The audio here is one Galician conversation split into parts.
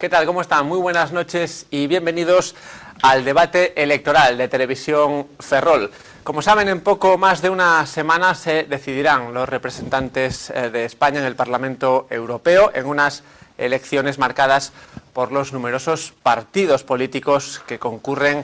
¿Qué tal? ¿Cómo están? Muy buenas noches y bienvenidos al debate electoral de Televisión Ferrol. Como saben, en poco más de una semana se decidirán los representantes de España en el Parlamento Europeo en unas elecciones marcadas por los numerosos partidos políticos que concurren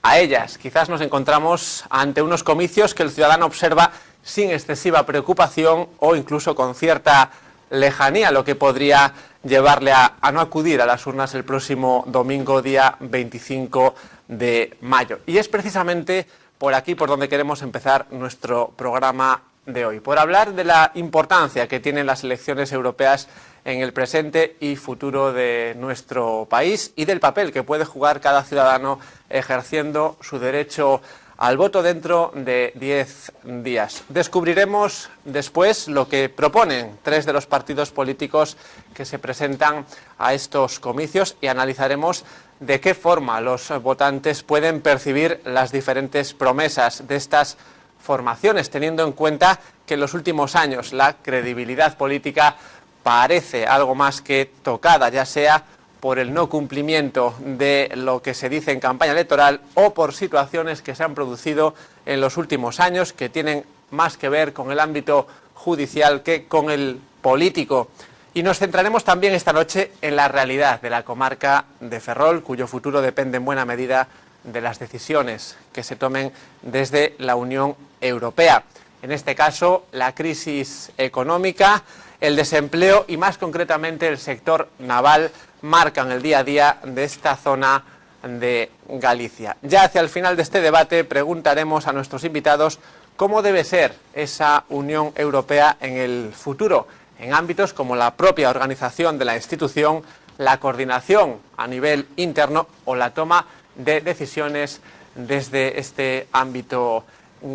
a ellas. Quizás nos encontramos ante unos comicios que el ciudadano observa sin excesiva preocupación o incluso con cierta lejanía, lo que podría llevarle a no acudir a las urnas el próximo domingo, día 25 de mayo. Y es precisamente por aquí por donde queremos empezar nuestro programa de hoy, por hablar de la importancia que tienen las elecciones europeas en el presente y futuro de nuestro país y del papel que puede jugar cada ciudadano ejerciendo su derecho al voto dentro de 10 días. Descubriremos después lo que proponen tres de los partidos políticos que se presentan a estos comicios y analizaremos de qué forma los votantes pueden percibir las diferentes promesas de estas formaciones, teniendo en cuenta que en los últimos años la credibilidad política parece algo más que tocada, ya sea por el no cumplimiento de lo que se dice en campaña electoral o por situaciones que se han producido en los últimos años que tienen más que ver con el ámbito judicial que con el político. Y nos centraremos también esta noche en la realidad de la comarca de Ferrol, cuyo futuro depende en buena medida de las decisiones que se tomen desde la Unión Europea. En este caso, la crisis económica, el desempleo y más concretamente el sector naval marcan el día a día de esta zona de Galicia. Ya hacia el final de este debate preguntaremos a nuestros invitados cómo debe ser esa Unión Europea en el futuro, en ámbitos como la propia organización de la institución, la coordinación a nivel interno o la toma de decisiones desde este ámbito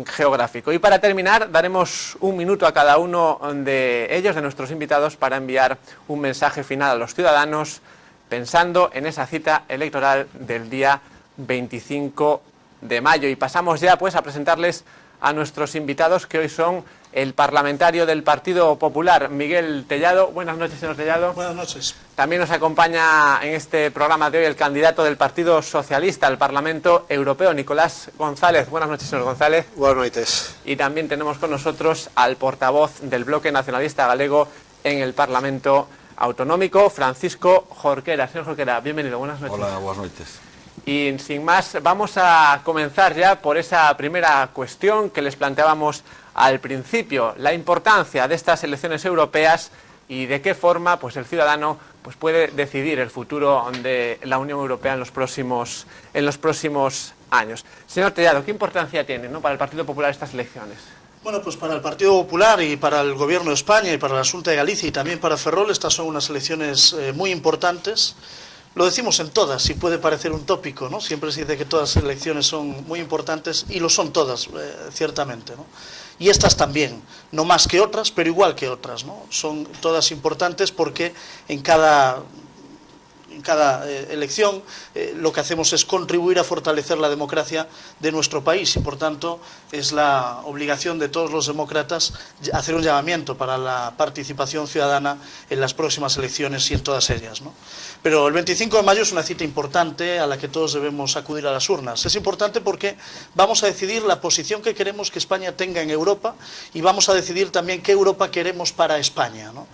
geográfico. Y para terminar, daremos un minuto a cada uno de ellos, de nuestros invitados, para enviar un mensaje final a los ciudadanos pensando en esa cita electoral del día 25 de mayo. Y pasamos ya pues a presentarles a nuestros invitados, que hoy son el parlamentario del Partido Popular, Miguel Tellado. Buenas noches, señor Tellado. Buenas noches. También nos acompaña en este programa de hoy el candidato del Partido Socialista al Parlamento Europeo, Nicolás González. Buenas noches, señor González. Buenas noches. Y también tenemos con nosotros al portavoz del Bloque Nacionalista Galego en el Parlamento Autonómico, Francisco Jorquera. Señor Jorquera, bienvenido, buenas noches. Hola, buenas noches. Y sin más, vamos a comenzar ya por esa primera cuestión que les planteábamos al principio, la importancia de estas elecciones europeas y de qué forma pues el ciudadano pues puede decidir el futuro de la Unión Europea en los próximos años. Señor Tellado, ¿qué importancia tienen, ¿no?, para el Partido Popular estas elecciones? Bueno, pues para el Partido Popular y para el Gobierno de España y para la Xunta de Galicia y también para Ferrol, estas son unas elecciones muy importantes. Lo decimos en todas, y puede parecer un tópico, ¿no? Siempre se dice que todas las elecciones son muy importantes, y lo son todas, ciertamente, ¿no? Y estas también, no más que otras, pero igual que otras, ¿no? Son todas importantes porque en cada elección lo que hacemos es contribuir a fortalecer la democracia de nuestro país y por tanto es la obligación de todos los demócratas hacer un llamamiento para la participación ciudadana en las próximas elecciones y en todas ellas, ¿no? Pero el 25 de mayo es una cita importante a la que todos debemos acudir a las urnas. Es importante porque vamos a decidir la posición que queremos que España tenga en Europa y vamos a decidir también qué Europa queremos para España, ¿no?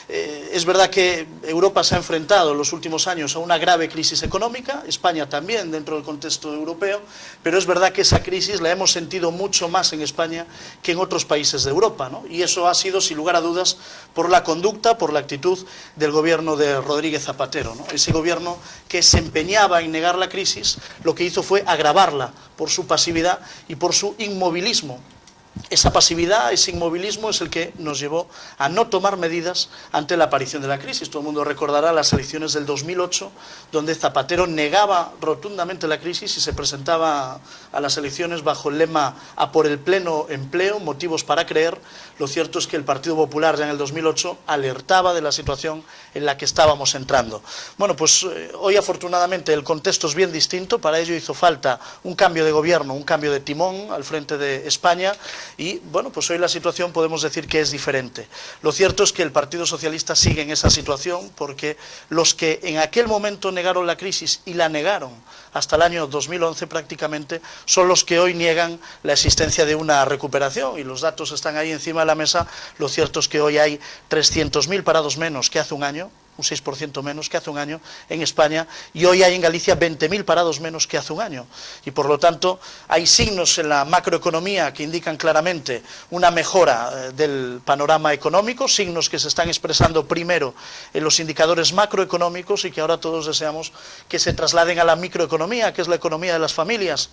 Es verdad que Europa se ha enfrentado en los últimos años a una grave crisis económica, España también dentro del contexto europeo, pero es verdad que esa crisis la hemos sentido mucho más en España que en otros países de Europa, ¿no? Y eso ha sido, sin lugar a dudas, por la conducta, por la actitud del gobierno de Rodríguez Zapatero, ¿no? Ese gobierno que se empeñaba en negar la crisis, lo que hizo fue agravarla por su pasividad y por su inmovilismo. Esa pasividad, ese inmovilismo es el que nos llevó a no tomar medidas ante la aparición de la crisis. Todo el mundo recordará las elecciones del 2008, donde Zapatero negaba rotundamente la crisis y se presentaba a las elecciones bajo el lema "a por el pleno empleo, motivos para creer". Lo cierto es que el Partido Popular ya en el 2008 alertaba de la situación en la que estábamos entrando. Bueno, pues hoy afortunadamente el contexto es bien distinto. Para ello hizo falta un cambio de gobierno, un cambio de timón al frente de España, y bueno, pues hoy la situación podemos decir que es diferente. Lo cierto es que el Partido Socialista sigue en esa situación porque los que en aquel momento negaron la crisis y la negaron hasta el año 2011 prácticamente, son los que hoy niegan la existencia de una recuperación, y los datos están ahí encima de la mesa. Lo cierto es que hoy hay 300.000 parados menos que hace un año, un 6% menos que hace un año en España, y hoy hay en Galicia 20.000 parados menos que hace un año, y por lo tanto hay signos en la macroeconomía que indican claramente una mejora del panorama económico, signos que se están expresando primero en los indicadores macroeconómicos y que ahora todos deseamos que se trasladen a la microeconomía, que es la economía de las familias,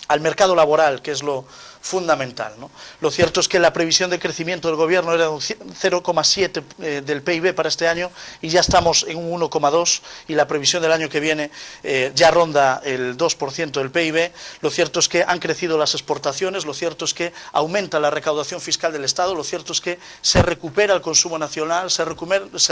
al mercado laboral, que es lo fundamental, ¿no? Lo cierto es que la previsión de crecimiento del gobierno era de un 0,7 del PIB para este año, y ya estamos en un 1,2, y la previsión del año que viene ya ronda el 2% del PIB. Lo cierto es que han crecido las exportaciones, lo cierto es que aumenta la recaudación fiscal del Estado, lo cierto es que se recupera el consumo nacional, se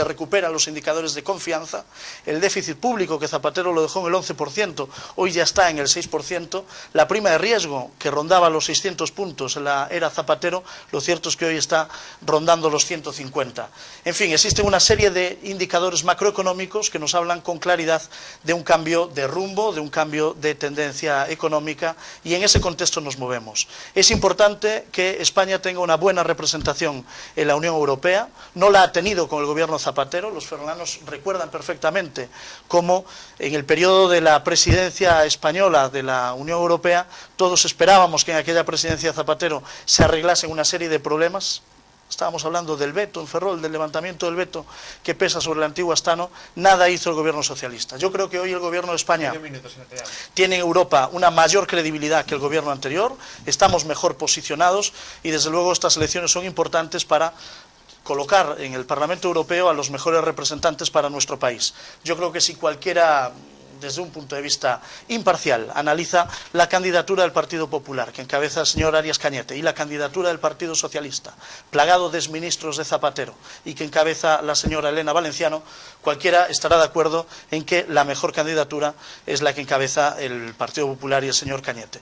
recuperan los indicadores de confianza. El déficit público, que Zapatero lo dejó en el 11%, hoy ya está en el 6%. La prima de riesgo, que rondaba los 600 puntos en la era Zapatero, lo cierto es que hoy está rondando los 150. En fin, existen una serie de indicadores macroeconómicos que nos hablan con claridad de un cambio de rumbo, de un cambio de tendencia económica, y en ese contexto nos movemos. Es importante que España tenga una buena representación en la Unión Europea. No la ha tenido con el gobierno Zapatero. Los ferrolanos recuerdan perfectamente cómo en el periodo de la presidencia española de la Unión Europea todos esperábamos que en aquella presidencia Zapatero se arreglasen una serie de problemas. Estábamos hablando del veto en Ferrol, del levantamiento del veto que pesa sobre el antiguo Astano. Nada hizo el gobierno socialista. Yo creo que hoy el gobierno de España tiene en Europa una mayor credibilidad que el gobierno anterior. Estamos mejor posicionados, y desde luego estas elecciones son importantes para colocar en el Parlamento Europeo a los mejores representantes para nuestro país. Yo creo que si cualquiera, desde un punto de vista imparcial, analiza la candidatura del Partido Popular, que encabeza el señor Arias Cañete, y la candidatura del Partido Socialista, plagado de exministros de Zapatero, y que encabeza la señora Elena Valenciano, cualquiera estará de acuerdo en que la mejor candidatura es la que encabeza el Partido Popular y el señor Cañete.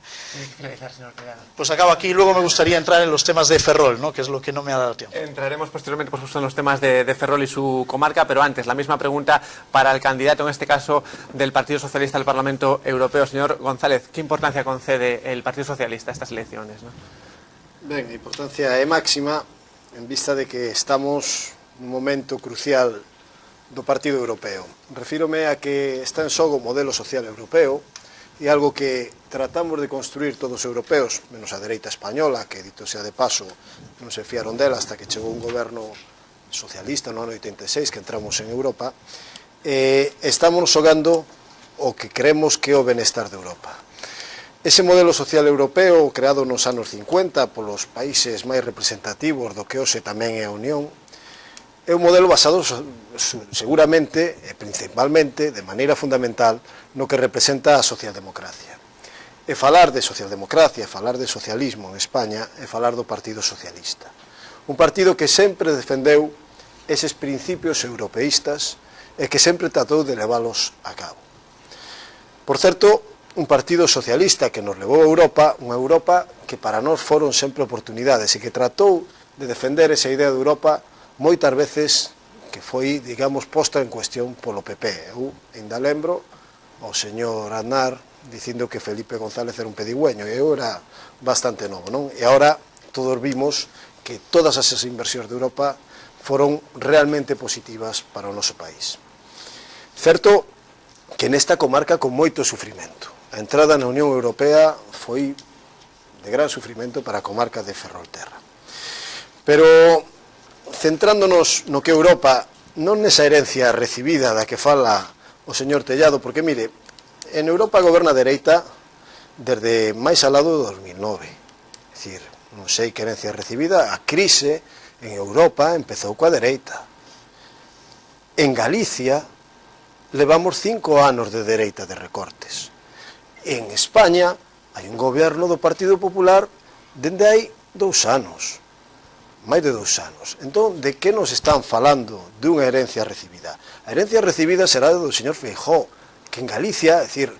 Pues acabo aquí, y luego me gustaría entrar en los temas de Ferrol, ¿no?, que es lo que no me ha dado tiempo. Entraremos posteriormente, por supuesto, en los temas de Ferrol y su comarca, pero antes, la misma pregunta para el candidato, en este caso, del Partido Socialista al Parlamento Europeo. Señor González, ¿qué importancia concede el Partido Socialista a estas elecciones, ¿no? Ben, a importancia é máxima en vista de que estamos nun momento crucial do Partido Europeo. Refírome a que está en xogo o modelo social europeo, e algo que tratamos de construir todos os europeos, menos a dereita española, que, dito sea de paso, non se fiaron dela hasta que chegou un goberno socialista no ano 86, que entramos en Europa. Estamos xogando o que creemos que é o benestar de Europa. Ese modelo social europeo, creado nos anos 50 polos países máis representativos do que hoxe tamén é a Unión, é un modelo basado seguramente e principalmente, de maneira fundamental, no que representa a socialdemocracia. E falar de socialdemocracia, falar de socialismo en España, é falar do Partido Socialista. Un partido que sempre defendeu eses principios europeístas e que sempre tratou de leválos a cabo. Por certo, un partido socialista que nos levou a Europa, unha Europa que para nós foron sempre oportunidades, e que tratou de defender esa idea de Europa moitas veces que foi, digamos, posta en cuestión polo PP. Eu ainda lembro o señor Aznar dicindo que Felipe González era un pedigüeño, e eu era bastante novo, non? E agora todos vimos que todas esas inversións de Europa foron realmente positivas para o noso país. Certo que nesta comarca con moito sufrimento. A entrada na Unión Europea foi de gran sufrimento para a comarca de Ferrolterra. Pero centrándonos no que Europa, non nesa herencia recibida da que fala o señor Tellado, porque mire, en Europa goberna a dereita desde máis alado do 2009. É dicir, non sei que herencia recibida, a crise en Europa empezou coa dereita. En Galicia levamos 5 anos de dereita de recortes. En España hai un goberno do Partido Popular dende hai 2 anos. máis de 2 anos. Entón, de que nos están falando dunha herencia recibida? A herencia recibida será do señor Feijóo, que en Galicia, é dicir,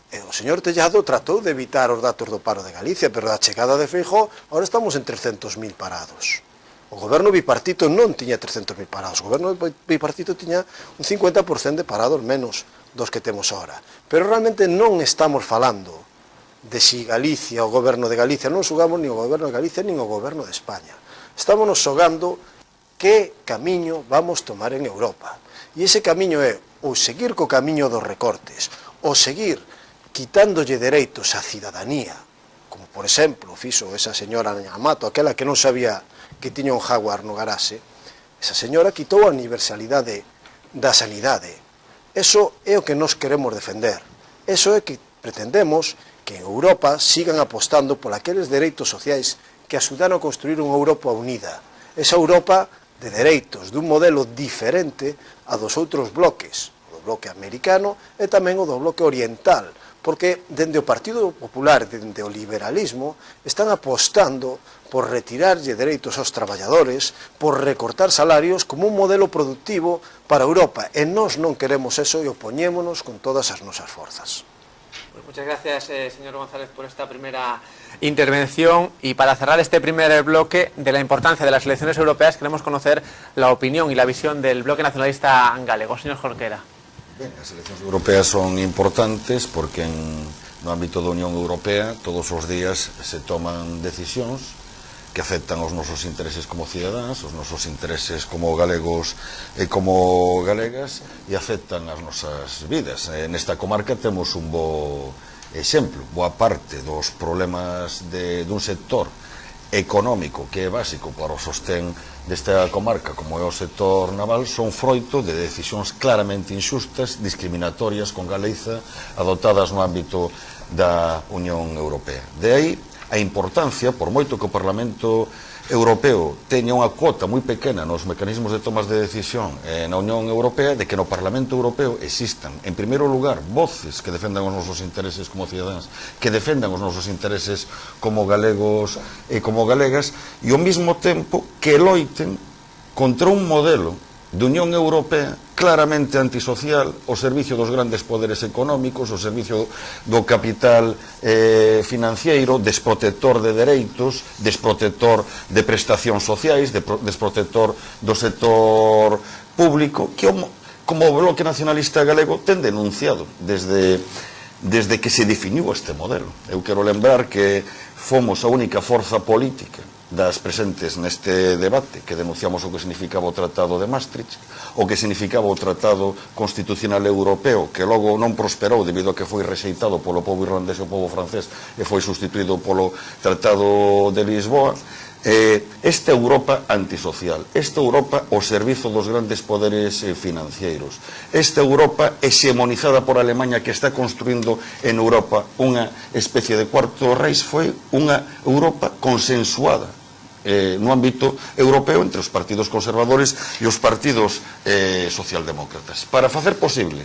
O señor Tellado tratou de evitar os datos do paro de Galicia, pero da chegada de Feijóo, agora estamos en 300.000 parados. O goberno bipartito non tiña 300.000 parados, o goberno bipartito tiña un 50% de parados menos dos que temos agora. Pero realmente non estamos falando de si Galicia, o goberno de Galicia, non xogamos nin o goberno de Galicia nin o goberno de España. Estamos nos xogando que camiño vamos tomar en Europa. E ese camiño é ou seguir co camiño dos recortes, ou seguir quitándolle dereitos á cidadanía, como por exemplo fixo esa señora Amato, aquela que non sabía que tiña un Jaguar no garaxe. Esa señora quitou a universalidade da sanidade. Eso é o que nós queremos defender. Eso é que pretendemos que en Europa sigan apostando por aqueles dereitos sociais que axudaron a construir unha Europa unida. Esa Europa de dereitos, dun modelo diferente a dos outros bloques, o do bloque americano e tamén o do bloque oriental, porque dende o Partido Popular, dende o liberalismo, están apostando por retirarlle dereitos aos traballadores, por recortar salarios como un modelo productivo para Europa. E nós non queremos eso e opoñémonos con todas as nosas forzas. Pues muchas gracias, señor González, por esta primera intervención. Y para cerrar este primer bloque de la importancia de las elecciones europeas, queremos conocer la opinión y la visión del bloque nacionalista galego. Señor Jorquera. Ben, as eleccións europeas son importantes porque no ámbito da Unión Europea todos os días se toman decisións que afectan os nosos intereses como cidadáns, os nosos intereses como galegos e como galegas e afectan as nosas vidas. Nesta comarca temos un bo exemplo, boa parte dos problemas dun sector económico que é básico para o sostén desta comarca, como é o sector naval, son froito de decisións claramente inxustas, discriminatorias con Galiza adotadas no ámbito da Unión Europea. De aí a importancia, por moito que o Parlamento Europeo teña unha cuota moi pequena nos mecanismos de tomas de decisión na Unión Europea, de que no Parlamento Europeo existan, en primeiro lugar, voces que defendan os nosos intereses como cidadáns, que defendan os nosos intereses como galegos e como galegas, e ao mesmo tempo que loiten contra un modelo de Unión Europea claramente antisocial, ao servicio dos grandes poderes económicos, ao servicio do capital financiero, desprotector de dereitos, desprotector de prestacións sociais, desprotector do sector público, que como o Bloque Nacionalista Galego ten denunciado desde que se definiu este modelo. Eu quero lembrar que fomos a única forza política das presentes neste debate que denunciamos o que significaba o Tratado de Maastricht, o que significaba o Tratado Constitucional Europeo, que logo non prosperou debido a que foi rexeitado polo povo irlandés e o povo francés e foi sustituído polo Tratado de Lisboa. Esta Europa antisocial, esta Europa ao servizo dos grandes poderes financeiros, esta Europa hexemonizada por Alemanha que está construindo en Europa unha especie de cuarto reis, foi unha Europa consensuada no ámbito europeo entre os partidos conservadores e os partidos socialdemócratas. Para facer posible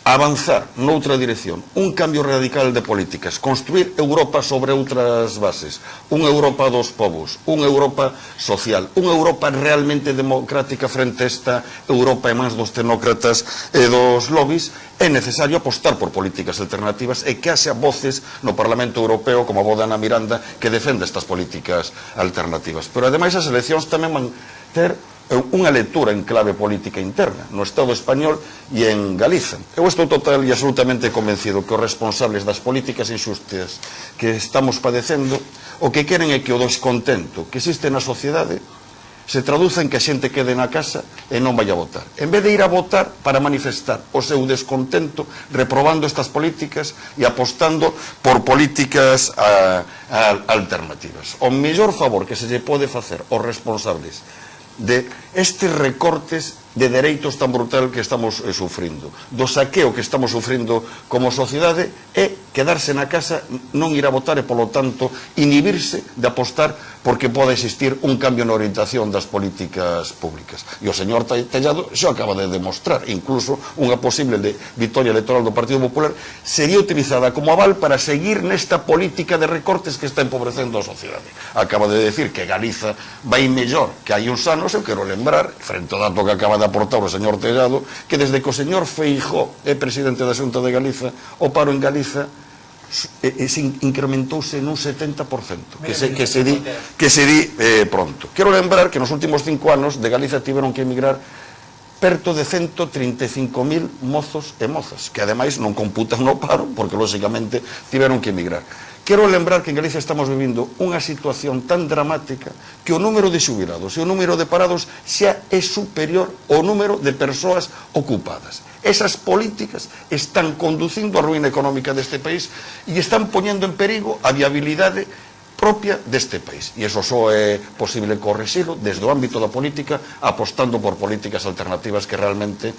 avanzar noutra dirección, un cambio radical de políticas, construir Europa sobre outras bases, unha Europa dos povos, unha Europa social, unha Europa realmente democrática frente a esta Europa en mans dos tecnócratas e dos lobbies, é necesario apostar por políticas alternativas e que haxa voces no Parlamento Europeo como a voz de Ana Miranda que defende estas políticas alternativas. Pero ademais as eleccións tamén van ter unha lectura en clave política interna no Estado español e en Galiza. Eu estou total e absolutamente convencido que os responsables das políticas inxustas que estamos padecendo o que queren é que o descontento que existe na sociedade se traduza en que a xente quede na casa e non vai a votar. En vez de ir a votar para manifestar o seu descontento reprobando estas políticas e apostando por políticas alternativas. O mellor favor que se lle pode facer aos responsables de estes recortes de dereitos tan brutal que estamos sufrindo, do saqueo que estamos sufrindo como sociedade, é quedarse na casa, non ir a votar e, polo tanto, inhibirse de apostar porque pode existir un cambio na orientación das políticas públicas. E o señor Tellado xa acaba de demostrar, incluso unha posible victoria electoral do Partido Popular sería utilizada como aval para seguir nesta política de recortes que está empobrecendo a sociedade. Acaba de decir que Galiza vai mellor que hai uns anos. Eu quero lembrar, frente ao dato que acaba de aportar o señor Tellado, que desde que o señor Feijóo é presidente da Xunta de Galiza, o paro en Galiza incrementouse nun 70%, que se di pronto. Quero lembrar que nos últimos 5 anos de Galiza tiveron que emigrar perto de 135.000 mozos e mozas, que ademais non computan no paro, porque lógicamente tiveron que emigrar. Quero lembrar que en Galicia estamos vivindo unha situación tan dramática que o número de xubilados e o número de parados xa é superior ao número de persoas ocupadas. Esas políticas están conducindo a ruína económica deste país e están poñendo en perigo a viabilidade propia deste país. E iso só é posible correxilo desde o ámbito da política, apostando por políticas alternativas que realmente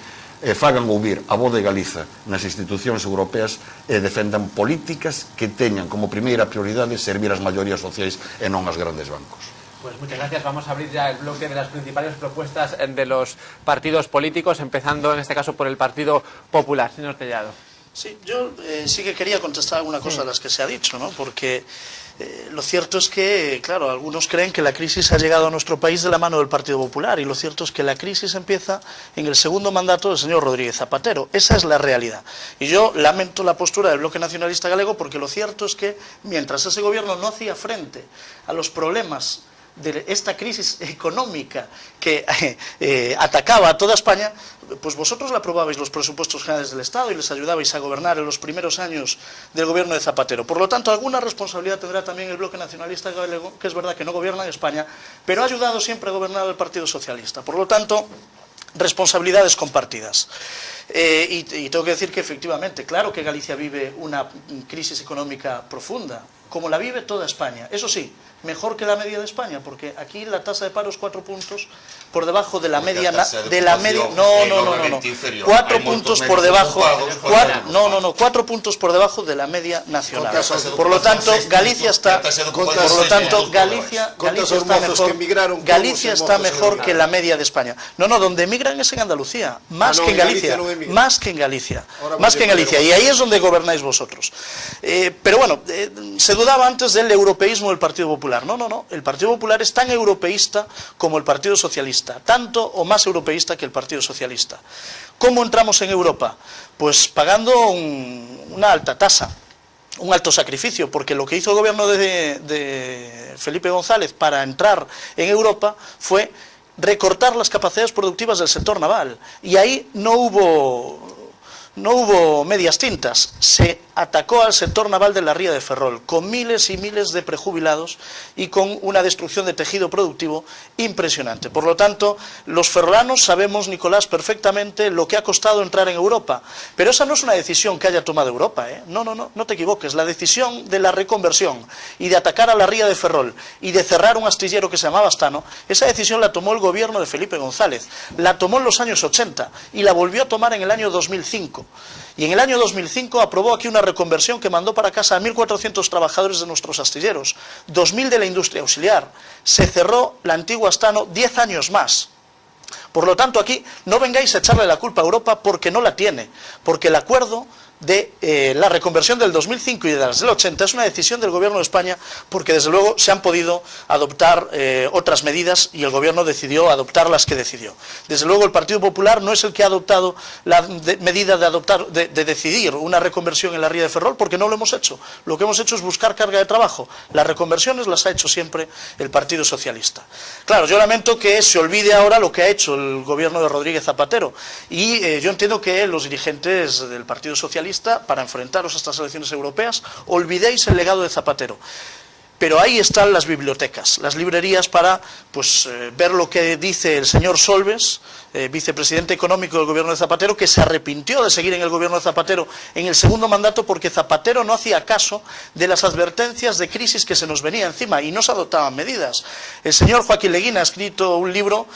fagan ouvir a voz de Galiza nas institucións europeas e defendan políticas que teñan como primeira prioridade servir as maiorías sociais e non as grandes bancos. Pues muchas gracias. Vamos a abrir ya el bloque de las principales propuestas de los partidos políticos, empezando en este caso por el Partido Popular. Señor Tellado. Sí, yo sí que quería contestar alguna cosa a las que se ha dicho, ¿no? Porque lo cierto es que, claro, algunos creen que la crisis ha llegado a nuestro país de la mano del Partido Popular, y lo cierto es que la crisis empieza en el segundo mandato del señor Rodríguez Zapatero. Esa es la realidad. Y yo lamento la postura del Bloque Nacionalista Galego, porque lo cierto es que mientras ese gobierno no hacía frente a los problemas de esta crisis económica que atacaba a toda España, pues vosotros le aprobabais los presupuestos generales del Estado y les ayudabais a gobernar en los primeros años del gobierno de Zapatero. Por lo tanto, alguna responsabilidad tendrá también el Bloque Nacionalista Galego, que es verdad que no gobierna en España, pero ha ayudado siempre a gobernar el Partido Socialista. Por lo tanto, responsabilidades compartidas. Y tengo que decir que efectivamente, claro que Galicia vive una crisis económica profunda, como la vive toda España. Eso sí, mejor que la media de España, porque aquí la tasa de paro es 4 puntos por debajo de la media no. 4 puntos por debajo, 4 puntos por debajo de la media nacional. Por lo tanto, Galicia está mejor que la media de España. No, donde emigran es en Andalucía, más que en Galicia, más que en Galicia. Y ahí es donde gobernáis vosotros. Pero bueno, se dudaba antes del europeísmo del Partido Popular. No, el Partido Popular es tan europeísta como el Partido Socialista, tanto o más europeísta que el Partido Socialista. ¿Cómo entramos en Europa? Pues pagando una alta tasa, un alto sacrificio, porque lo que hizo el gobierno de Felipe González para entrar en Europa fue recortar las capacidades productivas del sector naval, y ahí no hubo medias tintas. Se atacó al sector naval de la Ría de Ferrol, con miles y miles de prejubilados y con una destrucción de tejido productivo impresionante. Por lo tanto, los ferrolanos sabemos, Nicolás, perfectamente lo que ha costado entrar en Europa. Pero esa no es una decisión que haya tomado Europa, ¿eh? No te equivoques. La decisión de la reconversión y de atacar a la Ría de Ferrol y de cerrar un astillero que se llamaba Astano, esa decisión la tomó el gobierno de Felipe González. La tomó en los años 80 y la volvió a tomar en el año 2005. Y en el año 2005 aprobó aquí una reconversión que mandó para casa a 1.400 trabajadores de nuestros astilleros, 2.000 de la industria auxiliar. Se cerró la antigua Astano 10 años más. Por lo tanto, aquí no vengáis a echarle la culpa a Europa, porque no la tiene, porque el acuerdo de la reconversión del 2005 y de las del 80 es una decisión del gobierno de España, porque desde luego se han podido adoptar otras medidas y el gobierno decidió adoptar las que decidió. Desde luego el Partido Popular no es el que ha adoptado la medida de decidir una reconversión en la Ría de Ferrol, porque no lo hemos hecho. Lo que hemos hecho es buscar carga de trabajo. Las reconversiones las ha hecho siempre el Partido Socialista. Claro, yo lamento que se olvide ahora lo que ha hecho el gobierno de Rodríguez Zapatero, y yo entiendo que los dirigentes del Partido Socialista, para enfrentaros a estas elecciones europeas, olvidéis el legado de Zapatero. pero ahí están las bibliotecas, las librerías para ver lo que dice el señor Solbes, vicepresidente económico del gobierno de Zapatero, que se arrepintió de seguir en el gobierno de Zapatero en el segundo mandato porque Zapatero no hacía caso de las advertencias de crisis que se nos venía encima y no se adoptaban medidas. El señor Joaquín Leguina ha escrito un libro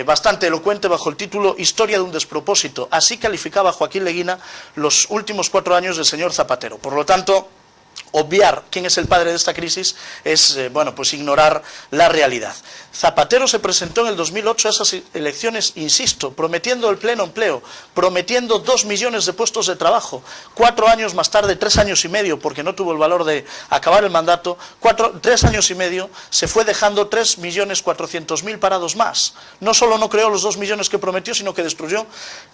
bastante elocuente bajo el título Historia de un despropósito. Así calificaba Joaquín Leguina los últimos 4 años del señor Zapatero. Por lo tanto, obviar quién es el padre de esta crisis es, ignorar la realidad. Zapatero se presentó en el 2008 a esas elecciones, insisto, prometiendo el pleno empleo, prometiendo 2 millones de puestos de trabajo. 4 años más tarde, 3 años y medio, porque no tuvo el valor de acabar el mandato, 3 años y medio, se fue dejando 3.400.000 parados más. No solo no creó los 2 millones que prometió, sino que destruyó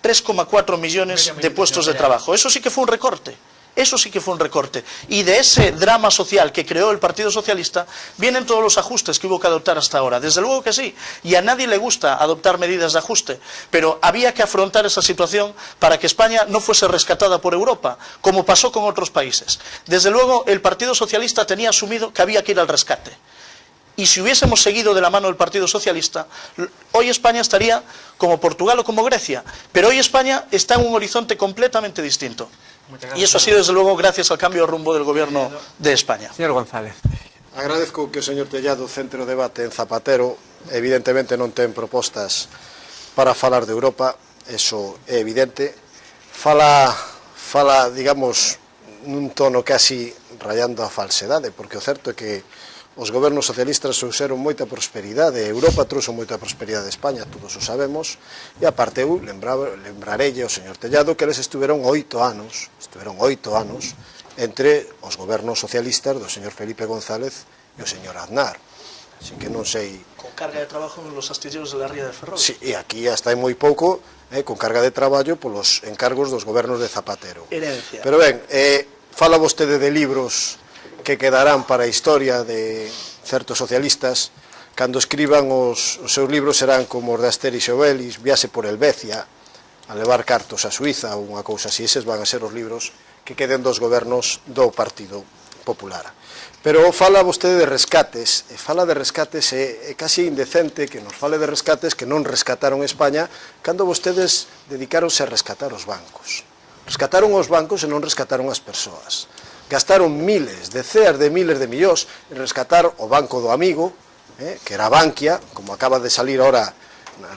3,4 millones de puestos de trabajo. Eso sí que fue un recorte. Eso sí que fue un recorte. Y de ese drama social que creó el Partido Socialista vienen todos los ajustes que hubo que adoptar hasta ahora. Desde luego que sí. Y a nadie le gusta adoptar medidas de ajuste. Pero había que afrontar esa situación para que España no fuese rescatada por Europa, como pasó con otros países. Desde luego el Partido Socialista tenía asumido que había que ir al rescate. Y si hubiésemos seguido de la mano del Partido Socialista, hoy España estaría como Portugal o como Grecia. Pero hoy España está en un horizonte completamente distinto. Y eso ha sido, desde luego, gracias al cambio de rumbo del Gobierno de España. Señor González. Agradezco que o señor Tellado centre o debate en Zapatero. Evidentemente non ten propostas para falar de Europa, eso é evidente. Fala, digamos, nun tono casi rayando a falsedade, porque o certo é que os gobernos socialistas trouxeron moita prosperidade, Europa trouxe moita prosperidade de España, todos o sabemos, e aparte eu lembrarelle ao señor Tellado que eles estuveron 8 anos entre os gobernos socialistas do señor Felipe González e o señor Aznar. Así que non sei... Con carga de trabajo nos astilleros de la Ría de Ferrol. Sí, e aquí hasta hai moi pouco, con carga de traballo polos encargos dos gobernos de Zapatero. Herencia. Pero ben, fala vostede de libros que quedarán para a historia de certos socialistas. Cando escriban os seus libros serán como os de Asterix e Obelix, Viaxe por Helvecia, a levar cartos a Suiza ou unha cousa así. Eses van a ser os libros que queden dos gobernos do Partido Popular. Pero fala vostede de rescates, e fala de rescates, é casi indecente que nos fale de rescates que non rescataron España cando vostedes dedicaronse a rescatar os bancos. Rescataron os bancos e non rescataron as persoas. Gastaron miles, deceas de miles de millóns en rescatar o Banco do Amigo, que era Bankia, como acaba de salir ahora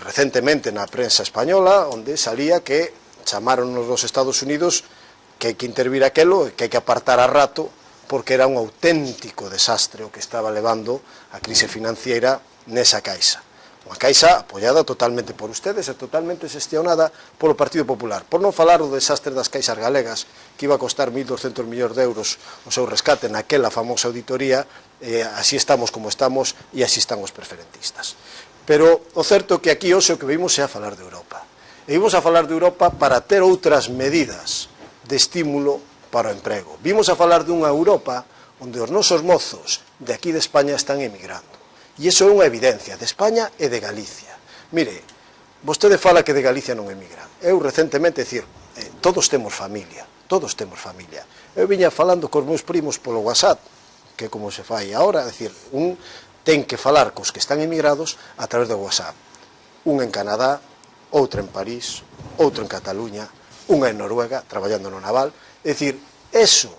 recentemente na prensa española, onde salía que chamaron os Estados Unidos que hai que intervir aquelo e que hai que apartar a rato porque era un auténtico desastre o que estaba levando a crise financiera nesa caixa. Unha caixa apoiada totalmente por ustedes e totalmente xestionada polo Partido Popular. Por non falar do desastre das caixas galegas, que iba a costar 1.200 millóns de euros o seu rescate naquela famosa auditoría, así estamos como estamos e así están os preferentistas. Pero o certo é que aquí hoxe o que vimos é a falar de Europa. E vimos a falar de Europa para ter outras medidas de estímulo para o emprego. Vimos a falar dunha Europa onde os nosos mozos de aquí de España están emigrando. E iso é unha evidencia de España e de Galicia. Mire, vostede fala que de Galicia non emigran. Eu recentemente, todos temos familia, Eu viña falando cos meus primos polo WhatsApp, que como se fai agora, un ten que falar cos que están emigrados a través do WhatsApp. Un en Canadá, outro en París, outro en Cataluña, unha en Noruega, traballando no naval. É dicir, eso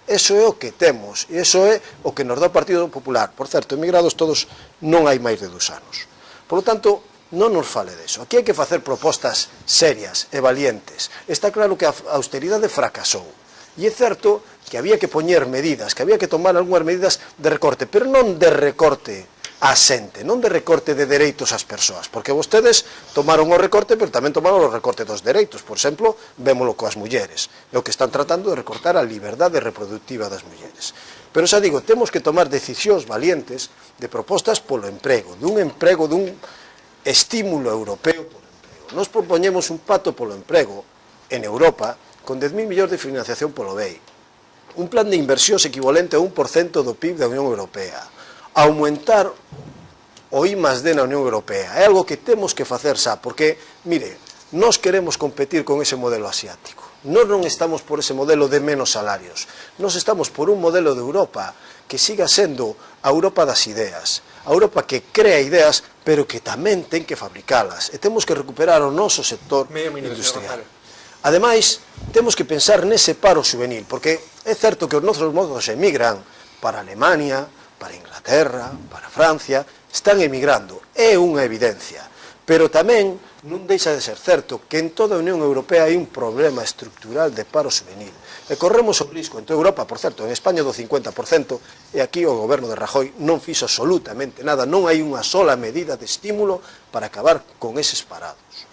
é o que temos, e eso é o que nos dá o Partido Popular. Por certo, emigrados todos non hai máis de 2 anos. Por lo tanto, non nos fale deso. Aquí hai que facer propostas serias e valientes. Está claro que a austeridade fracasou. E é certo que había que poñer medidas, que había que tomar algunhas medidas de recorte, pero non de recorte a xente, non de recorte de dereitos ás persoas, porque vostedes tomaron o recorte, pero tamén tomaron o recorte dos dereitos. Por exemplo, vémolo coas mulleres, é o que están tratando de recortar a liberdade reproductiva das mulleres. Pero xa digo, temos que tomar decisións valientes de propostas polo emprego, dun estímulo europeo polo emprego. Nos propoñemos un pacto polo emprego en Europa con 10.000 millóns de financiación polo BEI, un plan de inversións equivalente a 1% do PIB da Unión Europea, aumentar o I+D na Unión Europea. É algo que temos que facer xa, porque, mire, Nós queremos competir con ese modelo asiático. Nós non estamos por ese modelo de menos salarios. Nós estamos por un modelo de Europa que siga sendo a Europa das ideas. A Europa que crea ideas, pero que tamén ten que fabricalas. E temos que recuperar o noso sector industrial. Ademais, temos que pensar nese paro juvenil, porque é certo que os nosos mozos emigran para Alemania, para Inglaterra, para Francia, están emigrando, é unha evidencia. Pero tamén non deixa de ser certo que en toda a Unión Europea hai un problema estructural de paro juvenil. E corremos o risco, en toda Europa, por certo, en España do 50%, e aquí o goberno de Rajoy non fixo absolutamente nada, non hai unha sola medida de estímulo para acabar con eses parados.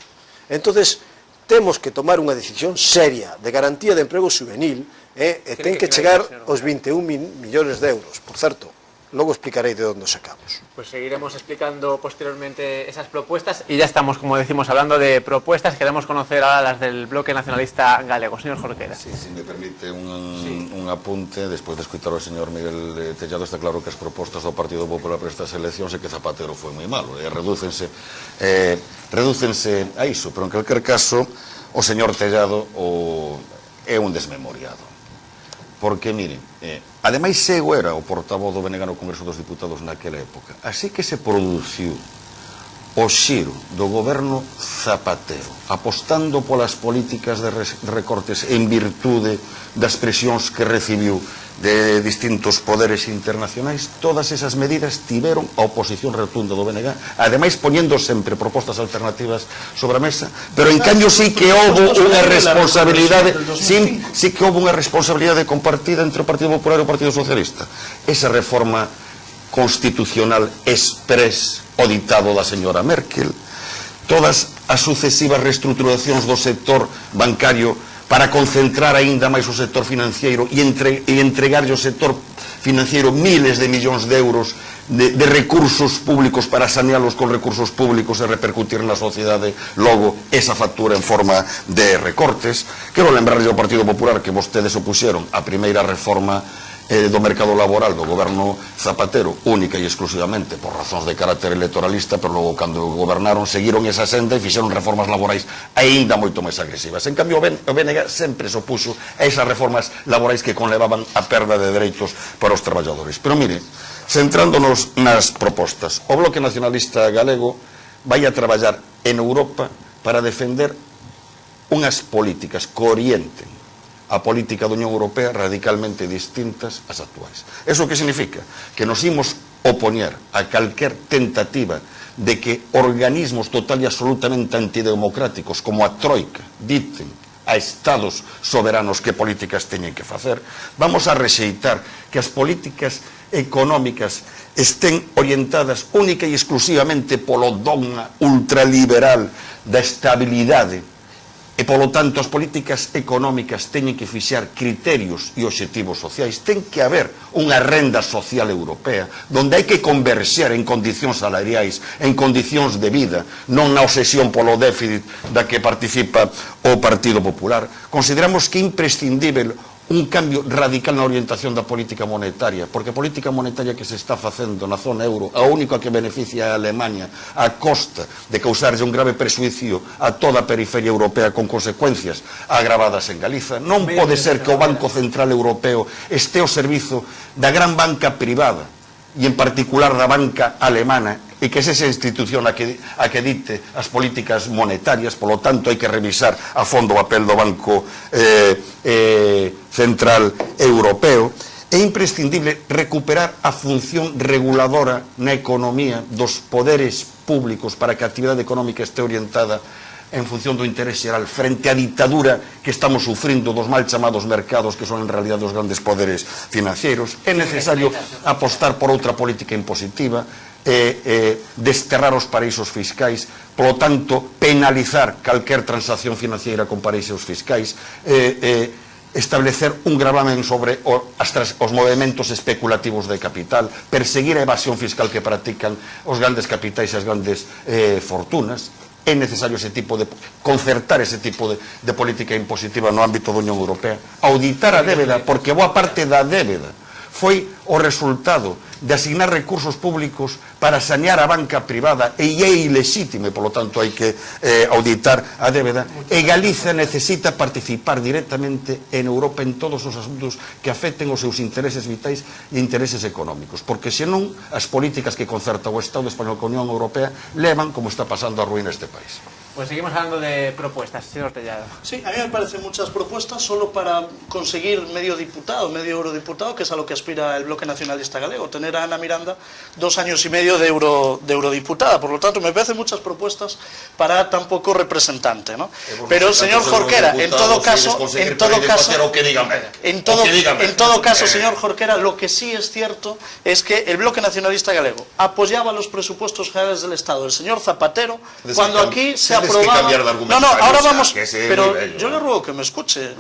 Entonces, temos que tomar unha decisión seria de garantía de emprego juvenil e ten que chegar aos 21 millóns de euros, por certo. Luego explicaré de dónde sacamos. Pues seguiremos explicando posteriormente esas propuestas y ya estamos, como decimos, hablando de propuestas. Queremos conocer ahora las del bloque nacionalista galego. Señor Jorquera. Sí, si me permite un apunte, despois de escutar ao señor Miguel Tellado, está claro que as propostas do Partido Popular para estas eleccións é que Zapatero foi moi malo, redúcense a iso, pero en calquer caso o señor Tellado é un desmemoriado. Porque, mire, ademais Sego era o portavoz do BNG no Congreso dos Diputados naquela época. Así que se produciu o xiro do goberno Zapatero, apostando polas políticas de recortes en virtude das presións que recibiu de distintos poderes internacionais. Todas esas medidas tiveron a oposición rotunda do BNG, ademais poñendo sempre propostas alternativas sobre a mesa, pero en cambio sí que houve unha responsabilidade, sí que houve unha responsabilidade compartida entre o Partido Popular e o Partido Socialista. Esa reforma constitucional express o ditado da señora Merkel, todas as sucesivas reestruturacións do sector bancario para concentrar aínda máis o sector financiero e entregarlle ao sector financiero miles de millóns de euros de recursos públicos para sanealos con recursos públicos e repercutir na sociedade logo esa factura en forma de recortes. Quero lembrarlle ao Partido Popular que vostedes opuxeron a primeira reforma do mercado laboral do goberno Zapatero, única e exclusivamente por razóns de carácter electoralista, pero logo cando gobernaron seguiron esa senda e fixeron reformas laborais aínda moito máis agresivas. En cambio, o BNG sempre se opuxo a esas reformas laborais que conlevaban a perda de dereitos para os traballadores. Pero mire, centrándonos nas propostas, o Bloque Nacionalista Galego vai a traballar en Europa para defender unhas políticas que orienten a política da Unión Europea radicalmente distintas ás actuais. Eso que significa? Que nos imos opoñer a calquer tentativa de que organismos total e absolutamente antidemocráticos como a Troika diten a estados soberanos que políticas teñen que facer. Vamos a rexeitar que as políticas económicas estén orientadas única e exclusivamente polo dogma ultraliberal da estabilidade. E, polo tanto, as políticas económicas teñen que fixar criterios e obxectivos sociais. Ten que haber unha renda social europea donde hai que converxer en condicións salariais, en condicións de vida, non na obsesión polo déficit da que participa o Partido Popular. Consideramos que é imprescindível un cambio radical na orientación da política monetaria, porque a política monetaria que se está facendo na zona euro, a única que beneficia a Alemania a costa de causarlle un grave persuicio a toda a periferia europea con consecuencias agravadas en Galiza. Non pode ser que o Banco Central Europeo este ao servizo da gran banca privada e en particular da banca alemana, e que é esa institución a que dite as políticas monetarias. Polo tanto, hai que revisar a fondo o papel do Banco Central Europeo. É imprescindible recuperar a función reguladora na economía dos poderes públicos para que a actividade económica este orientada en función do interés xeral frente á ditadura que estamos sufrindo dos mal chamados mercados, que son en realidad os grandes poderes financeiros. É necesario apostar por outra política impositiva, desterrar os paraísos fiscais, polo tanto, penalizar calquer transacción financiera con paraísos fiscais, establecer un gravamen sobre os movimentos especulativos de capital, perseguir a evasión fiscal que practican os grandes capitais e as grandes fortunas. É necesario concertar ese tipo de política impositiva no ámbito da Unión Europea, auditar a débeda, porque boa parte da débeda foi o resultado de asignar recursos públicos para sanear a banca privada e é ilexítimo, polo tanto hai que auditar a débeda, e Galicia necesita participar directamente en Europa en todos os asuntos que afecten os seus intereses vitais e intereses económicos, porque senón as políticas que concerta o Estado español con a Unión Europea levan, como está pasando, a ruína este país. Pues seguimos hablando de propuestas, señor Tellado. Sí, a mí me parecen muchas propuestas solo para conseguir medio diputado, medio eurodiputado, que es a lo que aspira el Bloque Nacionalista Galego, tener a Ana Miranda 2 años y medio de eurodiputada. Por lo tanto, me parecen muchas propuestas para tan poco representante, ¿no? Pero, señor Jorquera, en todo caso, señor Jorquera, lo que sí es cierto es que el Bloque Nacionalista Galego apoyaba los presupuestos generales del Estado del señor Zapatero cuando aquí se aprobaba... No, ahora vamos... Pero yo le ruego que me escuche.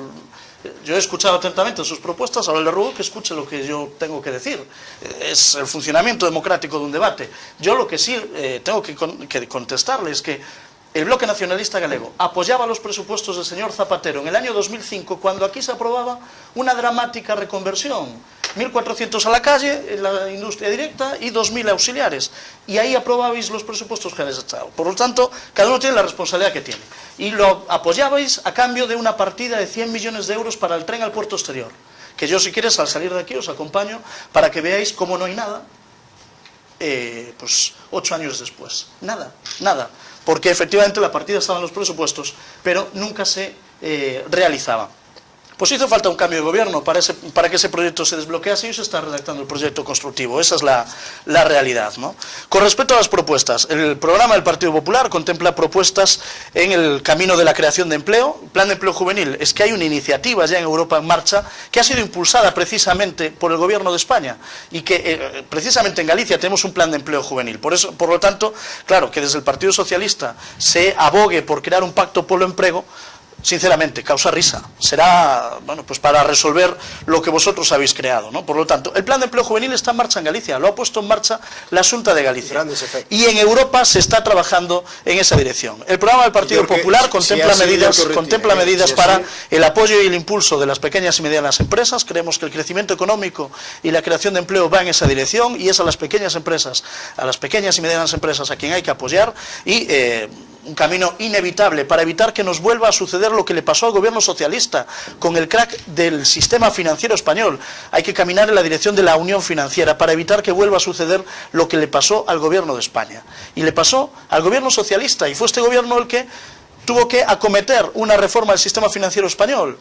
Yo he escuchado atentamente sus propuestas, ahora le ruego que escuche lo que yo tengo que decir. Es el funcionamiento democrático de un debate. Yo lo que sí tengo que contestarle es que el Bloque Nacionalista Galego apoyaba los presupuestos del señor Zapatero en el año 2005, cuando aquí se aprobaba una dramática reconversión. 1.400 a la calle, en la industria directa, y 2.000 auxiliares. Y ahí aprobabais los presupuestos generales del Estado. Por lo tanto, cada uno tiene la responsabilidad que tiene. Y lo apoyabais a cambio de una partida de 100 millones de euros para el tren al puerto exterior. Que yo, si quieres, al salir de aquí os acompaño para que veáis cómo no hay nada, pues 8 años después. Nada. Porque efectivamente la partida estaba en los presupuestos, pero nunca se realizaba. Pues hizo falta un cambio de gobierno para que ese proyecto se desbloquease y se está redactando el proyecto constructivo. Esa es la realidad, ¿no? Con respecto a las propuestas, el programa del Partido Popular contempla propuestas en el camino de la creación de empleo. El plan de empleo juvenil es que hay una iniciativa ya en Europa en marcha que ha sido impulsada precisamente por el gobierno de España y que precisamente en Galicia tenemos un plan de empleo juvenil. Por lo tanto, claro, que desde el Partido Socialista se abogue por crear un pacto polo empleo, sinceramente, causa risa. Será, bueno, pues para resolver lo que vosotros habéis creado, ¿no? Por lo tanto, el plan de empleo juvenil está en marcha en Galicia, lo ha puesto en marcha la Xunta de Galicia. Y en Europa se está trabajando en esa dirección. El programa del Partido Popular contempla medidas para el apoyo y el impulso de las pequeñas y medianas empresas. Creemos que el crecimiento económico y la creación de empleo va en esa dirección, y es a las pequeñas y medianas empresas a quien hay que apoyar, y un camino inevitable para evitar que nos vuelva a suceder lo que le pasó al gobierno socialista con el crack del sistema financiero español. Hay que caminar en la dirección de la unión financiera para evitar que vuelva a suceder lo que le pasó al gobierno de España. Y le pasó al gobierno socialista, y fue este gobierno el que tuvo que acometer una reforma del sistema financiero español.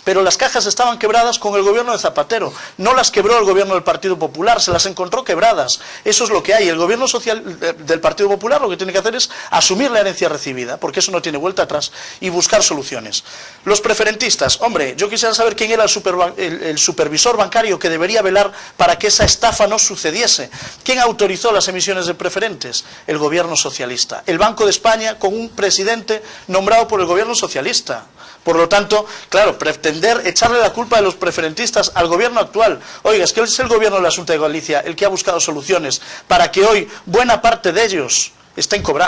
Pero las cajas estaban quebradas con el gobierno de Zapatero, no las quebró el gobierno del Partido Popular, se las encontró quebradas. Eso es lo que hay. El gobierno social del Partido Popular lo que tiene que hacer es asumir la herencia recibida, porque eso no tiene vuelta atrás, y buscar soluciones. Los preferentistas, hombre, yo quisiera saber quién era el supervisor bancario que debería velar para que esa estafa no sucediese. ¿Quién autorizó las emisiones de preferentes? El gobierno socialista. El Banco de España, con un presidente nombrado por el gobierno socialista. Por lo tanto, claro, pretender echarle la culpa de los preferentistas al gobierno actual. Oiga, es que es el gobierno de la Xunta de Galicia el que ha buscado soluciones para que hoy buena parte de ellos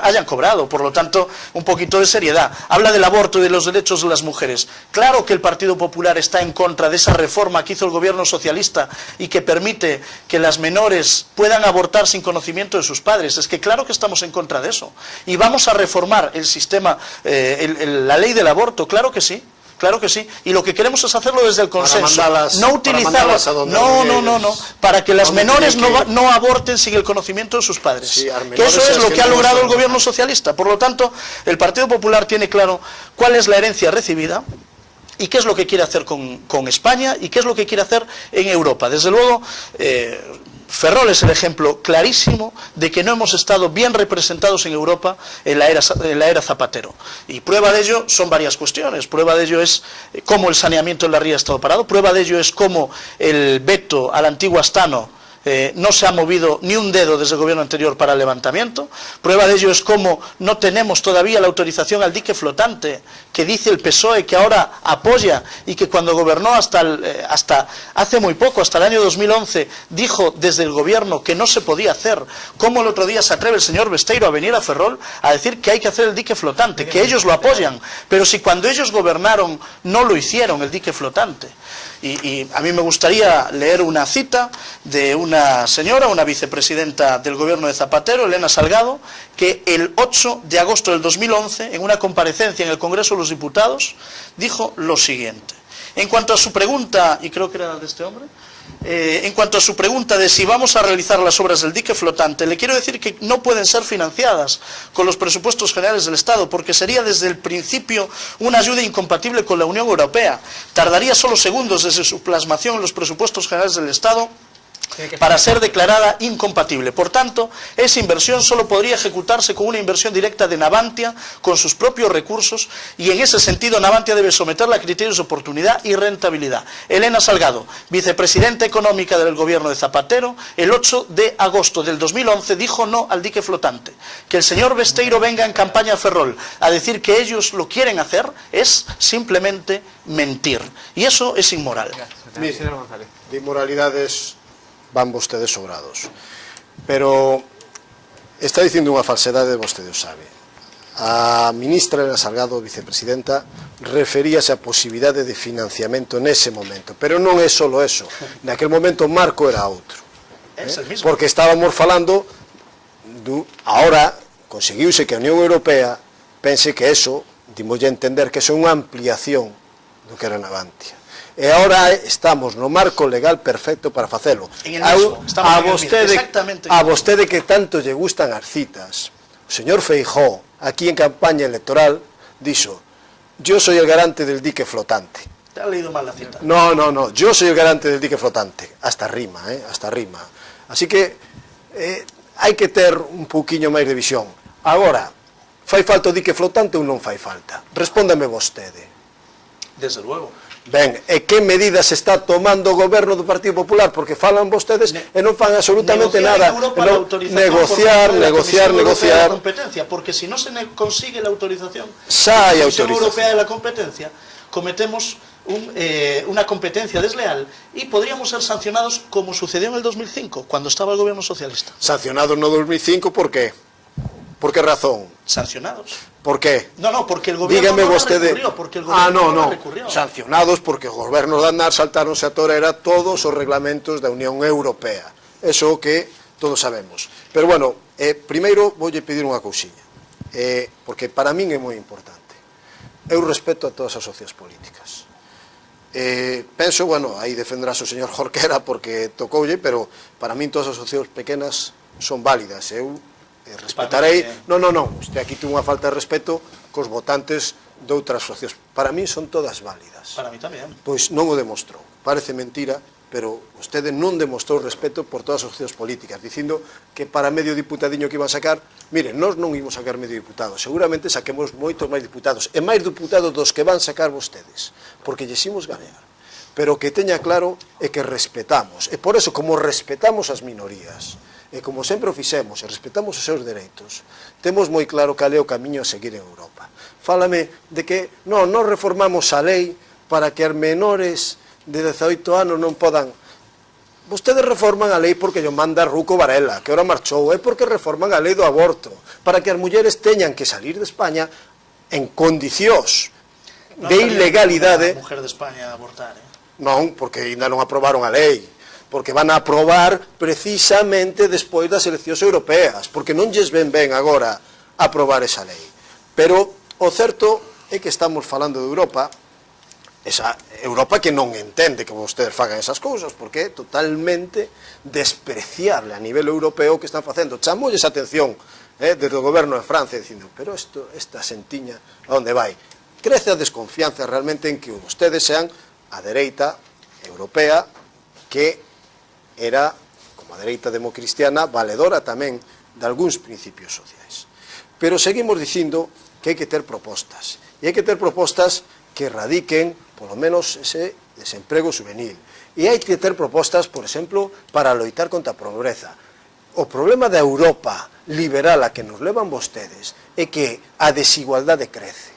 hayan cobrado. Por lo tanto, un poquito de seriedad. Habla del aborto y de los derechos de las mujeres. Claro que el Partido Popular está en contra de esa reforma que hizo el gobierno socialista y que permite que las menores puedan abortar sin conocimiento de sus padres. Es que claro que estamos en contra de eso. Y vamos a reformar el sistema, la ley del aborto, claro que sí. Claro que sí, y lo que queremos es hacerlo desde el consenso, no utilizarlas, para que las menores no aborten sin el conocimiento de sus padres, que eso es lo que ha logrado el gobierno socialista. Por lo tanto, el Partido Popular tiene claro cuál es la herencia recibida y qué es lo que quiere hacer con España y qué es lo que quiere hacer en Europa. Desde luego, Ferrol es el ejemplo clarísimo de que no hemos estado bien representados en Europa en la era Zapatero. Y prueba de ello son varias cuestiones. Prueba de ello es cómo el saneamiento en la ría ha estado parado. Prueba de ello es cómo el veto al antiguo Astano no se ha movido ni un dedo desde el gobierno anterior para el levantamiento. Prueba de ello es cómo no tenemos todavía la autorización al dique flotante que dice el PSOE, que ahora apoya y que cuando gobernó hasta hace muy poco, hasta el año 2011, dijo desde el gobierno que no se podía hacer. ¿Cómo el otro día se atreve el señor Besteiro a venir a Ferrol a decir que hay que hacer el dique flotante, que ellos lo apoyan? Pero si cuando ellos gobernaron no lo hicieron, el dique flotante. Y a mí me gustaría leer una cita de una señora, una vicepresidenta del gobierno de Zapatero, Elena Salgado, que el 8 de agosto del 2011, en una comparecencia en el Congreso de los Diputados, dijo lo siguiente. En cuanto a su pregunta, y creo que era de este hombre, en cuanto a su pregunta de si vamos a realizar las obras del dique flotante, le quiero decir que no pueden ser financiadas con los presupuestos generales del Estado, porque sería desde el principio una ayuda incompatible con la Unión Europea. Tardaría solo segundos desde su plasmación en los presupuestos generales del Estado para ser declarada incompatible. Por tanto, esa inversión solo podría ejecutarse con una inversión directa de Navantia, con sus propios recursos, y en ese sentido Navantia debe someterla a criterios de oportunidad y rentabilidad. Elena Salgado, vicepresidenta económica del gobierno de Zapatero, el 8 de agosto del 2011 dijo no al dique flotante. Que el señor Besteiro venga en campaña a Ferrol a decir que ellos lo quieren hacer es simplemente mentir. Y eso es inmoral. Mire, de inmoralidades van vostedes sobrados. Pero está dicindo unha falsedade, vostede o sabe. A ministra Elena Salgado, vicepresidenta, referíase a posibilidade de financiamento nese momento. Pero non é solo eso. Naquel momento o marco era outro. Porque estábamos falando ahora conseguiuse que a Unión Europea pense que eso, dimoslle a entender que eso é unha ampliación do que era Navantia. E agora estamos no marco legal perfecto para facelo. A vostede que tanto lle gustan as citas, o señor Feijóo, aquí en campaña electoral, dixo: yo soy el garante del dique flotante. Te ha leído mal la cita. No, yo soy el garante del dique flotante. Hasta rima, hasta rima. Así que hai que ter un pouquiño máis de visión. Agora, fai falta o dique flotante ou non fai falta? Respóndame vostede. Desde luego. Ben, e que medidas está tomando o goberno do Partido Popular? Porque falan vostedes e non fan absolutamente nada. Negociar. Porque si no se consigue la autorización de la Comisión Europea de la Competencia, cometemos una competencia desleal y podríamos ser sancionados como sucedió en el 2005, cuando estaba el gobierno socialista. ¿Sancionados no 2005 por qué? ¿Por qué razón? Sancionados. ¿Por qué? No, porque el gobierno recurrió. Porque el gobierno no. Sancionados porque os gobernos de andar saltaronse a torera todos os reglamentos da Unión Europea. Eso que todos sabemos. Pero bueno, primeiro voulle pedir unha cousiña, porque para min é moi importante. Eu respeto a todas as asociacións políticas. Penso, bueno, aí defenderás o señor Jorquera porque tocoulle, pero para min todas as asociacións pequenas son válidas. Eu respetarei. Non, usted aquí tuvo unha falta de respeto cos votantes de outras asociacións. Para mí son todas válidas. Para mí tamén. Pois non o demostrou. Parece mentira, pero vostede non demostrou respeto por todas as asociacións políticas, dicindo que para medio diputadiño que iban a sacar, miren, nós non imos sacar medio diputado, seguramente saquemos moitos máis diputados, e máis diputados dos que van sacar vostedes, porque lles imos ganear. Pero que teña claro é que respetamos, e por eso, como respetamos as minorías, e como sempre o fixemos e respetamos os seus dereitos, temos moi claro cal é o camiño a seguir en Europa. Fálame de que non reformamos a lei para que as menores de 18 anos non podan. Vostedes reforman a lei porque yo manda Ruco Varela, que ahora marchou, é porque reforman a lei do aborto, para que as mulleres teñan que salir de España en condicións de ilegalidade. A mujer de España a abortar, Non, porque ainda non aprobaron a lei. Porque van a aprobar precisamente despois das eleccións europeas, porque non lles ven ben agora aprobar esa lei. Pero o certo é que estamos falando de Europa, esa Europa que non entende que vostedes fagan esas cousas, porque é totalmente despreciable a nivel europeo que están facendo. Chamolles atención desde o goberno de Francia dicindo, pero esta sentiña a onde vai? Crece a desconfianza realmente en que vostedes sean a dereita europea que era, como a dereita democristiana, valedora tamén de algúns principios sociais. Pero seguimos dicindo que hai que ter propostas. E hai que ter propostas que radiquen, polo menos, ese desemprego juvenil. E hai que ter propostas, por exemplo, para loitar contra a pobreza. O problema da Europa liberal a que nos levan vostedes é que a desigualdade crece.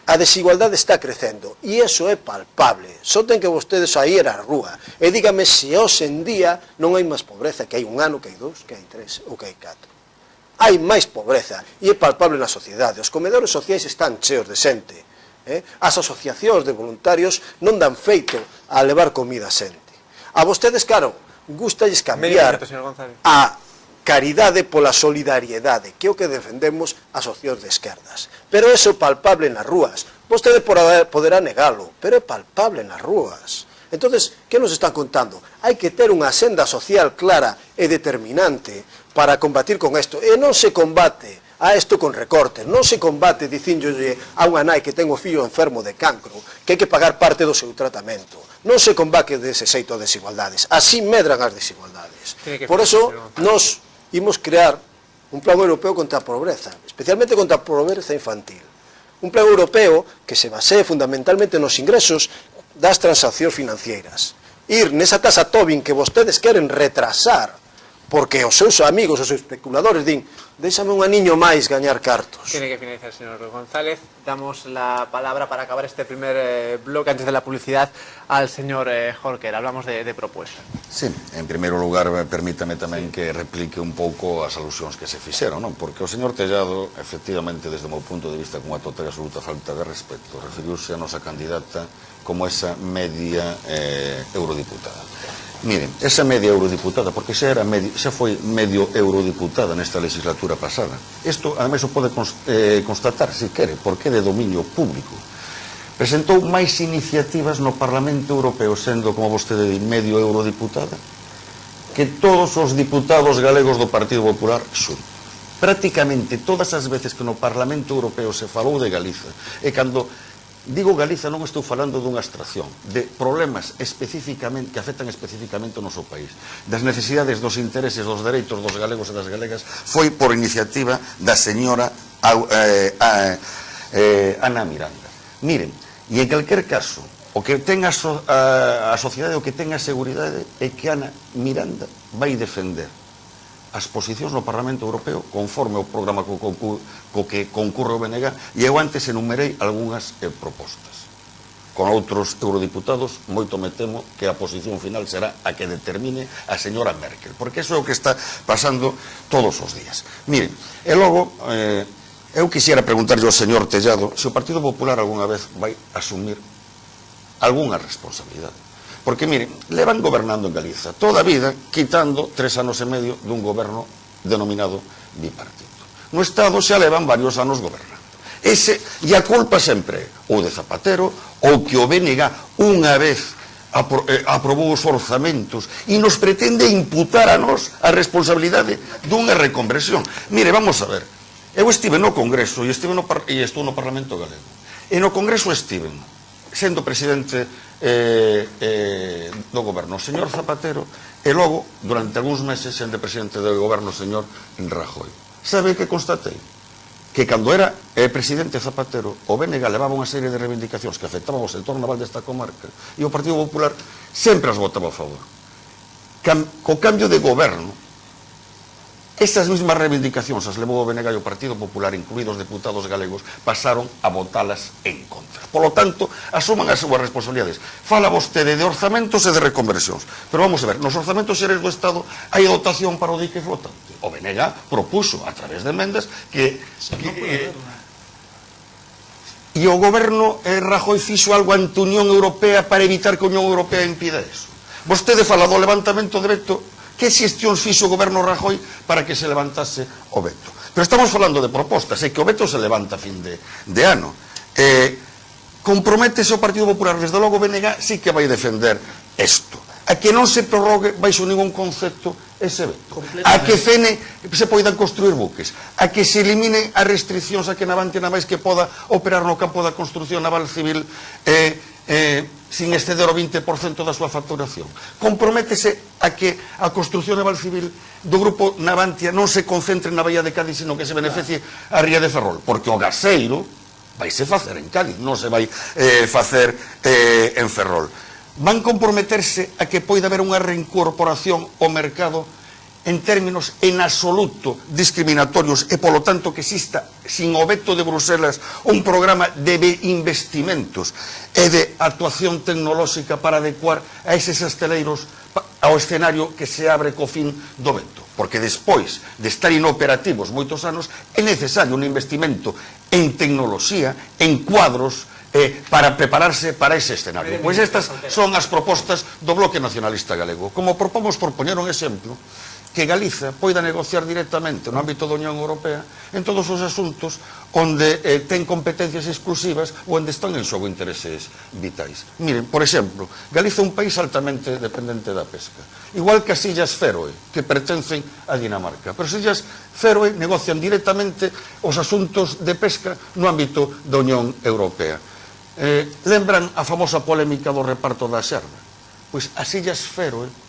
a desigualdade está crecendo e iso é palpable. Só ten que vostedes sair á rúa e dígame se hoxe en día non hai máis pobreza que hai un ano, que hai dous, que hai tres ou que hai catro. Hai máis pobreza e é palpable na sociedade. Os comedores sociais están cheos de xente. As asociacións de voluntarios non dan feito a levar comida a xente. A vostedes, claro, gustalles cambiar a caridade pola solidariedade, que é o que defendemos as opcións de esquerdas. Pero eso é palpable nas rúas. Vostede poderá negalo, pero é palpable nas rúas. Entonces, que nos están contando? Hai que ter unha senda social clara e determinante para combatir con isto. E non se combate a isto con recortes, non se combate dicíndolle a unha nai que ten o fillo enfermo de cancro que hai que pagar parte do seu tratamento. Non se combate dese xeito de desigualdades. Así medran as desigualdades. Por eso, nos imos crear un plan europeo contra a pobreza, especialmente contra a pobreza infantil. Un plan europeo que se basee fundamentalmente nos ingresos das transaccións financeiras. Ir nesa tasa Tobin que vostedes queren retrasar, porque os seus amigos, os seus especuladores din, déxame un aniño máis gañar cartos. Tiene que finalizar, señor González. Damos la palabra para acabar este primer bloque antes de la publicidad al señor Jorquera. Hablamos de propuestas. Sí, en primeiro lugar, permítame tamén que replique un pouco as alusións que se fixeron, non? Porque o señor Tellado, efectivamente, desde o meu punto de vista, con unha total e absoluta falta de respeto, referiuse a nosa candidata como esa media eurodiputada. Miren, esa media eurodiputada, porque xa foi medio eurodiputada nesta legislatura pasada. Isto, ademais, o pode constatar, se quere, porque é de dominio público. Presentou máis iniciativas no Parlamento Europeo, sendo, como vostede di, medio eurodiputada, que todos os diputados galegos do Partido Popular xuntos. Prácticamente todas as veces que no Parlamento Europeo se falou de Galiza, e cando digo Galiza non estou falando dunha abstracción, de problemas especificamente que afectan especificamente o noso país, das necesidades, dos intereses, dos dereitos dos galegos e das galegas, foi por iniciativa da señora Ana Miranda. Miren, e en calquer caso, o que ten a sociedade, o que ten a seguridade é que Ana Miranda vai defender as posicións no Parlamento Europeo conforme o programa co que concurre o BNG, e eu antes enumerei algunhas propostas. Con outros eurodiputados, moito me temo que a posición final será a que determine a señora Merkel, porque iso é o que está pasando todos os días. Miren, e logo, eu quixera preguntarlle ao señor Tellado se o Partido Popular algunha vez vai asumir algunha responsabilidade. Porque, miren, levan gobernando en Galiza toda a vida, quitando 3 anos e medio dun goberno denominado bipartito. No Estado xa levan varios anos gobernando. E a culpa sempre ou de Zapatero, ou que o BNG unha vez aprobou os orzamentos e nos pretende imputar a nós a responsabilidade dunha reconversión. Mire, vamos a ver, eu estive no Congreso e estou no Parlamento Galego. E no Congreso estiven, sendo presidente do goberno o señor Zapatero, e logo, durante algúns meses, sendo presidente do goberno o señor Rajoy. Sabe que constatei? Que cando era presidente Zapatero, o BNG levaba unha serie de reivindicacións que afectaban o sector naval desta comarca, e o Partido Popular sempre as votaba a favor. Co cambio de goberno, esas mismas reivindicacións as levou o BNG e o Partido Popular, incluídos deputados galegos, pasaron a votalas en contra. Por lo tanto, asuman as súas responsabilidades. Fala vostede de orzamentos e de reconversións. Pero vamos a ver, nos orzamentos xerais do Estado hai dotación para o dique flotante. O BNG propuso, a través de emendas, que e o goberno Rajoy fixo algo ante a Unión Europea para evitar que a Unión Europea impida eso. Vostede fala do levantamento de veto. Que xestións fixo o goberno Rajoy para que se levantase o veto? Pero estamos falando de propostas, e que o veto se levanta a fin de ano. Comprométese o Partido Popular, desde logo o BNG sí que vai defender isto. A que non se prorrogue baixo ningún concepto ese veto. A que se poidan construir buques. A que se eliminen as restriccións a que Navantia máis que poda operar no campo da construcción naval civil sin exceder o 20% da súa facturación. Comprométese a que a construcción naval civil do grupo Navantia non se concentre na Baía de Cádiz, sino que se beneficie a Ría de Ferrol, porque o gaseiro vai se facer en Cádiz, non se vai facer en Ferrol. Van comprometerse a que poida haber unha reincorporación ao mercado en términos en absoluto discriminatorios e, polo tanto, que exista, sin o veto de Bruselas, un programa de investimentos e de actuación tecnolóxica para adecuar a eses asteleiros ao escenario que se abre co fin do veto. Porque despois de estar inoperativos moitos anos, é necesario un investimento en tecnoloxía, en cuadros, para prepararse para ese escenario. Pois estas son as propostas do Bloque Nacionalista Galego. Como propomos, por poñer un exemplo, que Galiza poida negociar directamente no ámbito da Unión Europea en todos os asuntos onde ten competencias exclusivas ou onde están en xogo intereses vitais. Miren, por exemplo, Galiza é un país altamente dependente da pesca, igual que as Illas Féroe, que pertencen a Dinamarca, pero as Illas Féroe negocian directamente os asuntos de pesca no ámbito da Unión Europea. Lembran a famosa polémica do reparto da xerra? Pois as Illas Féroe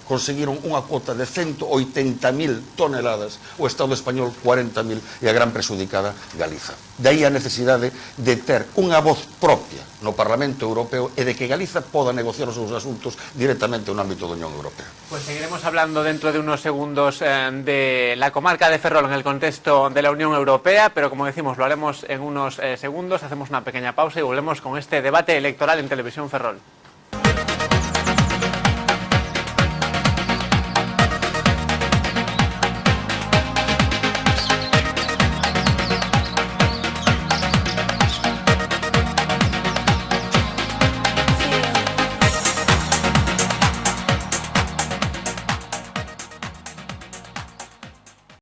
conseguiron unha cuota de 180.000 toneladas, o Estado español 40.000 e a gran presudicada Galiza. De aí a necesidade de ter unha voz propia no Parlamento Europeo e de que Galiza poda negociar os seus asuntos directamente no ámbito da Unión Europea. Pues seguiremos hablando dentro de unos segundos de la comarca de Ferrol en el contexto de la Unión Europea, pero como decimos, lo haremos en unos segundos, hacemos una pequeña pausa y volvemos con este debate electoral en Televisión Ferrol.